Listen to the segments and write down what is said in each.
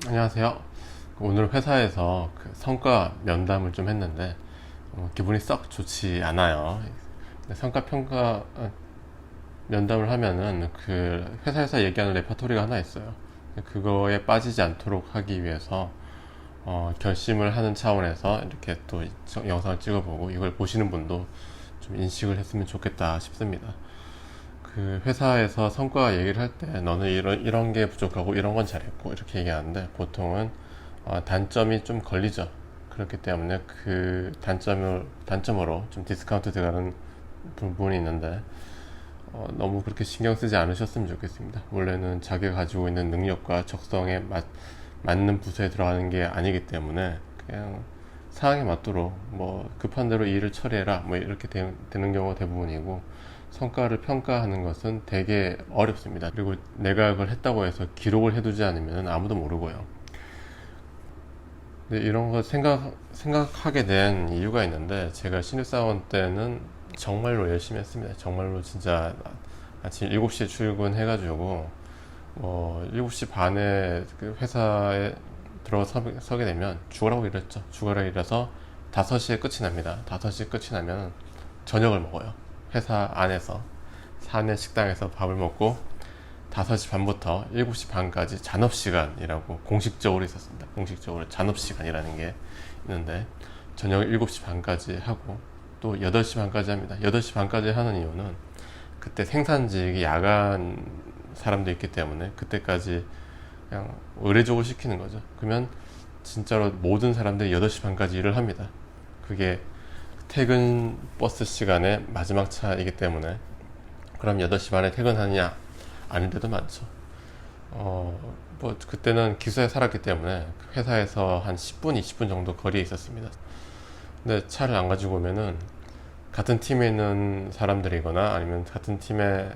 안녕하세요. 오늘 회사에서 성과 면담을 좀 했는데 기분이 썩 좋지 않아요. 성과 평가 면담을 하면은 그 회사에서 얘기하는 레퍼토리가 하나 있어요. 그거에 빠지지 않도록 하기 위해서 결심을 하는 차원에서 이렇게 또 영상을 찍어보고 이걸 보시는 분도 좀 인식을 했으면 좋겠다 싶습니다. 그 회사에서 성과 얘기를 할 때 너는 이런 게 부족하고 이런 건 잘했고 이렇게 얘기하는데 보통은 단점이 좀 걸리죠. 그렇기 때문에 그 단점으로 좀 디스카운트 들어가는 부분이 있는데 너무 그렇게 신경 쓰지 않으셨으면 좋겠습니다. 원래는 자기가 가지고 있는 능력과 적성에 맞는 부서에 들어가는 게 아니기 때문에 그냥 상황에 맞도록 뭐 급한 대로 일을 처리해라 뭐 이렇게 되는 경우가 대부분이고, 성과를 평가하는 것은 되게 어렵습니다. 그리고 내가 그걸 했다고 해서 기록을 해두지 않으면 아무도 모르고요. 근데 이런 거 생각하게 된 이유가 있는데, 제가 신입사원 때는 정말로 열심히 했습니다. 정말로 진짜 아침 7시에 출근해가지고 7시 반에 그 회사에 서게 되면 죽으라고 일했죠. 죽으라고 일해서 5시에 끝이 납니다. 5시에 끝이 나면 저녁을 먹어요. 회사 안에서 사내 식당에서 밥을 먹고 5시 반부터 7시 반까지 잔업시간이라고 공식적으로 있었습니다. 공식적으로 잔업시간이라는 게 있는데 저녁 7시 반까지 하고 또 8시 반까지 합니다. 8시 반까지 하는 이유는 그때 생산직이 야간 사람도 있기 때문에 그때까지 그냥 의례적으로 시키는 거죠. 그러면 진짜로 모든 사람들이 8시 반까지 일을 합니다. 그게 퇴근 버스 시간에 마지막 차이기 때문에. 그럼 8시 반에 퇴근하느냐? 아닌 데도 많죠. 그때는 기숙사에 살았기 때문에 회사에서 한 10분, 20분 정도 거리에 있었습니다. 근데 차를 안 가지고 오면은 같은 팀에 있는 사람들이거나 아니면 같은 팀의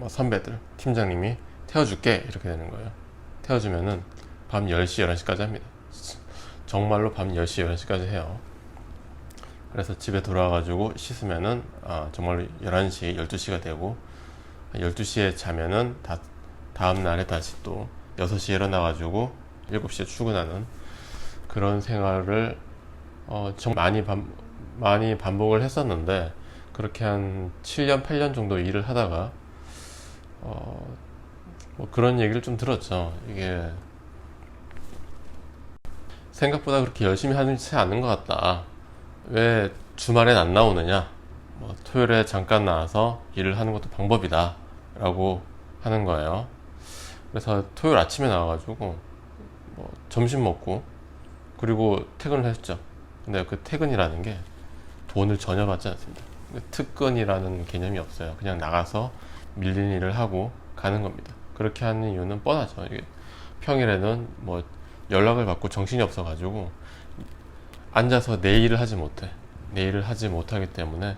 선배들, 팀장님이 태워줄게 이렇게 되는 거예요. 태워주면은 밤 10시, 11시까지 합니다. 정말로 밤 10시, 11시까지 해요. 그래서 집에 돌아와가지고 씻으면은 정말로 11시, 12시가 되고 12시에 자면은 다음날에 다시 또 6시에 일어나가지고 7시에 출근하는 그런 생활을 좀 많이 반복을 했었는데, 그렇게 한 7년, 8년 정도 일을 하다가 그런 얘기를 좀 들었죠. 이게 생각보다 그렇게 열심히 하지 않는 것 같다. 왜 주말엔 안 나오느냐? 토요일에 잠깐 나와서 일을 하는 것도 방법이다 라고 하는 거예요. 그래서 토요일 아침에 나와가지고 점심 먹고 그리고 퇴근을 했죠. 근데 그 퇴근이라는 게 돈을 전혀 받지 않습니다. 특근이라는 개념이 없어요. 그냥 나가서 밀린 일을 하고 가는 겁니다. 그렇게 하는 이유는 뻔하죠. 이게 평일에는 연락을 받고 정신이 없어가지고 앉아서 내 일을 하지 못해. 내 일을 하지 못하기 때문에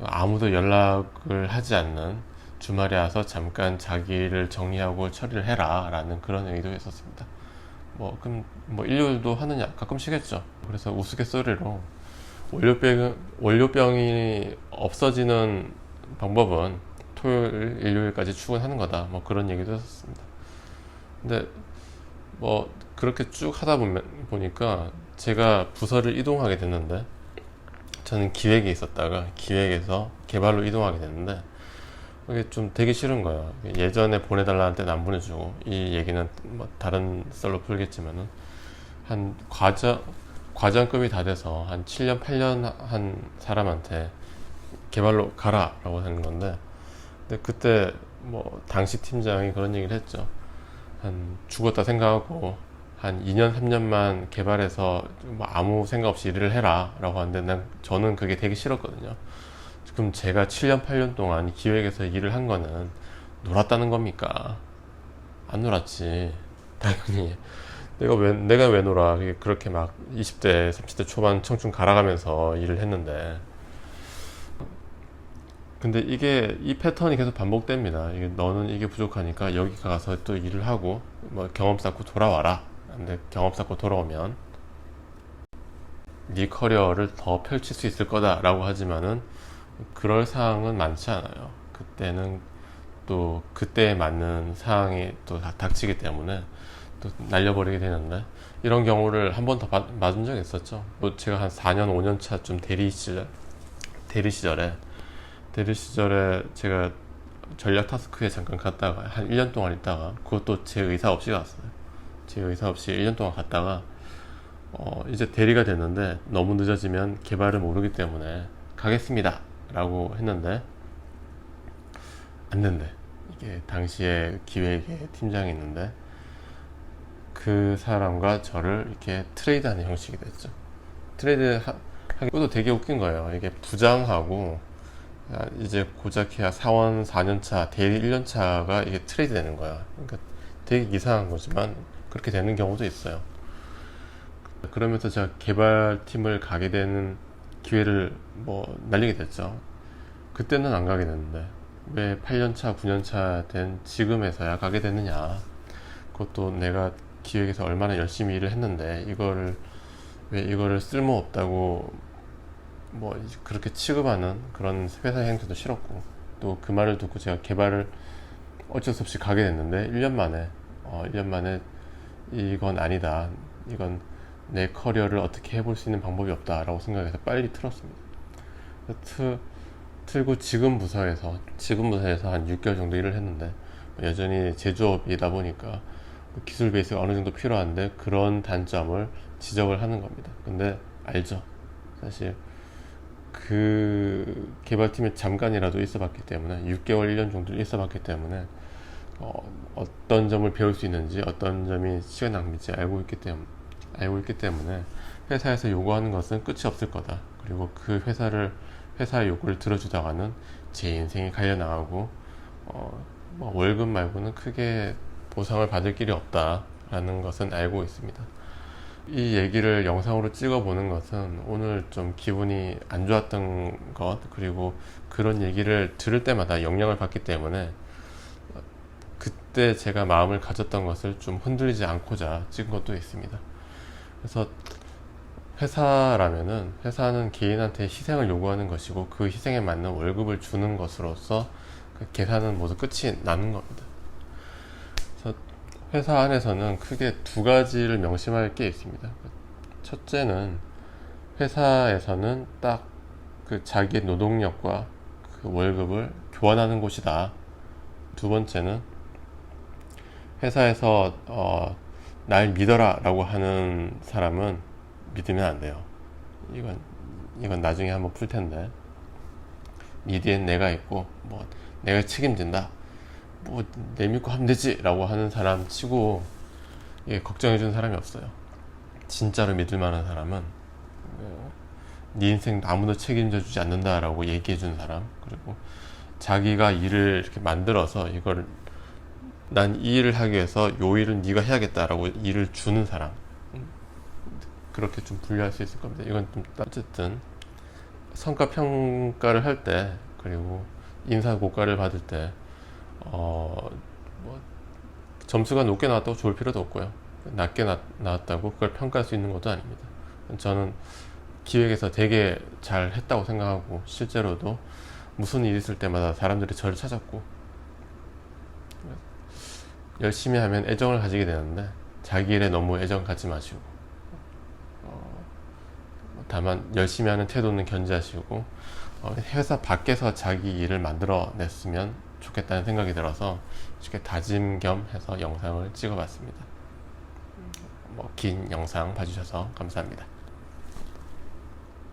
아무도 연락을 하지 않는 주말에 와서 잠깐 자기 일을 정리하고 처리를 해라 라는 그런 의도가 있었습니다. 그럼 일요일도 하느냐? 가끔씩 했죠. 그래서 우스갯소리로 월요병이 없어지는 방법은 토요일, 일요일까지 출근하는 거다. 그런 얘기도 했었습니다. 근데 그렇게 쭉 하다 보니까 제가 부서를 이동하게 됐는데, 저는 기획에 있었다가 기획에서 개발로 이동하게 됐는데 이게 좀 되게 싫은 거예요. 예전에 보내달라는 때는 안 보내주고, 이 얘기는 다른 썰로 풀겠지만은 한 과장급이 다 돼서 한 7년, 8년 한 사람한테 개발로 가라 라고 하는 건데, 근데 그때 당시 팀장이 그런 얘기를 했죠. 한 죽었다 생각하고 한 2년, 3년만 개발해서 아무 생각 없이 일을 해라 라고 하는데 저는 그게 되게 싫었거든요. 그럼 제가 7년, 8년 동안 기획에서 일을 한 거는 놀았다는 겁니까? 안 놀았지. 당연히. 내가 왜 놀아. 그렇게 20대, 30대 초반 청춘 갈아가면서 일을 했는데. 근데 이 패턴이 계속 반복됩니다. 너는 이게 부족하니까 여기 가서 또 일을 하고 경험 쌓고 돌아와라. 근데 경험 쌓고 돌아오면 네 커리어를 더 펼칠 수 있을 거다라고 하지만은 그럴 상황은 많지 않아요. 그때는 또 그때에 맞는 상황이 또 닥치기 때문에 또 날려버리게 되는데, 이런 경우를 한 번 더 맞은 적이 있었죠. 뭐 제가 한 4년 5년 차쯤 대리 시절에 제가 전략 타스크에 잠깐 갔다가 한 1년 동안 있다가, 그것도 제 의사 없이 갔어요. 제 의사 없이 1년 동안 갔다가 이제 대리가 됐는데, 너무 늦어지면 개발을 모르기 때문에 가겠습니다 라고 했는데 안 된대. 이게 당시에 기획의 팀장이 있는데, 그 사람과 저를 이렇게 트레이드하는 형식이 됐죠. 하기도 되게 웃긴 거예요. 이게 부장하고 이제 고작해야 사원 4년차, 대리 1년차가 이게 트레이드 되는 거야. 그러니까 되게 이상한 거지만 그렇게 되는 경우도 있어요. 그러면서 제가 개발팀을 가게 되는 기회를 뭐 날리게 됐죠. 그때는 안 가게 됐는데 왜 8년차, 9년차 된 지금에서야 가게 되느냐. 그것도 내가 기획에서 얼마나 열심히 일을 했는데 왜 이거를 쓸모없다고 뭐 그렇게 취급하는 그런 회사의 행태도 싫었고, 또 그 말을 듣고 제가 개발을 어쩔 수 없이 가게 됐는데 1년 만에 이건 아니다, 이건 내 커리어를 어떻게 해볼 수 있는 방법이 없다라고 생각해서 빨리 틀었습니다. 틀고 지금 부서에서 한 6개월 정도 일을 했는데, 여전히 제조업이다 보니까 기술 베이스가 어느 정도 필요한데 그런 단점을 지적을 하는 겁니다. 근데 알죠, 사실 그 개발팀에 잠깐이라도 있어 봤기 때문에, 6개월 1년 정도 있어 봤기 때문에 어떤 점을 배울 수 있는지, 어떤 점이 시간 낭비인지 알고 있기 때문에 회사에서 요구하는 것은 끝이 없을 거다. 그리고 그 회사의 요구를 들어주다가는 제 인생이 갈려나가고 뭐 월급 말고는 크게 보상을 받을 길이 없다라는 것은 알고 있습니다. 이 얘기를 영상으로 찍어보는 것은 오늘 좀 기분이 안 좋았던 것, 그리고 그런 얘기를 들을 때마다 영향을 받기 때문에 그때 제가 마음을 가졌던 것을 좀 흔들리지 않고자 찍은 것도 있습니다. 그래서 회사는 개인한테 희생을 요구하는 것이고, 그 희생에 맞는 월급을 주는 것으로서 그 계산은 모두 끝이 나는 겁니다. 그래서 회사 안에서는 크게 두 가지를 명심할 게 있습니다. 첫째는 회사에서는 딱 그 자기의 노동력과 그 월급을 교환하는 곳이다. 두 번째는 회사에서 날 믿어라 라고 하는 사람은 믿으면 안 돼요. 이건 나중에 한번 풀 텐데, 니 뒤엔 내가 있고 뭐 내가 책임진다, 뭐 내 믿고 하면 되지 라고 하는 사람 치고 걱정해 주는 사람이 없어요. 진짜로 믿을 만한 사람은 네 인생 아무도 책임져 주지 않는다 라고 얘기해 주는 사람, 그리고 자기가 일을 이렇게 만들어서 난 이 일을 하기 위해서 요 일은 네가 해야겠다 라고 일을 주는 사람, 그렇게 좀 분류할 수 있을 겁니다. 이건 좀 어쨌든 성과 평가를 할 때, 그리고 인사 고과를 받을 때 뭐 점수가 높게 나왔다고 좋을 필요도 없고요, 낮게 나왔다고 그걸 평가할 수 있는 것도 아닙니다. 저는 기획에서 되게 잘 했다고 생각하고, 실제로도 무슨 일 있을 때마다 사람들이 저를 찾았고, 열심히 하면 애정을 가지게 되는데 자기 일에 너무 애정 갖지 마시고, 다만 열심히 하는 태도는 견지하시고, 회사 밖에서 자기 일을 만들어냈으면 좋겠다는 생각이 들어서 이렇게 다짐 겸 해서 영상을 찍어봤습니다. 긴 영상 봐주셔서 감사합니다.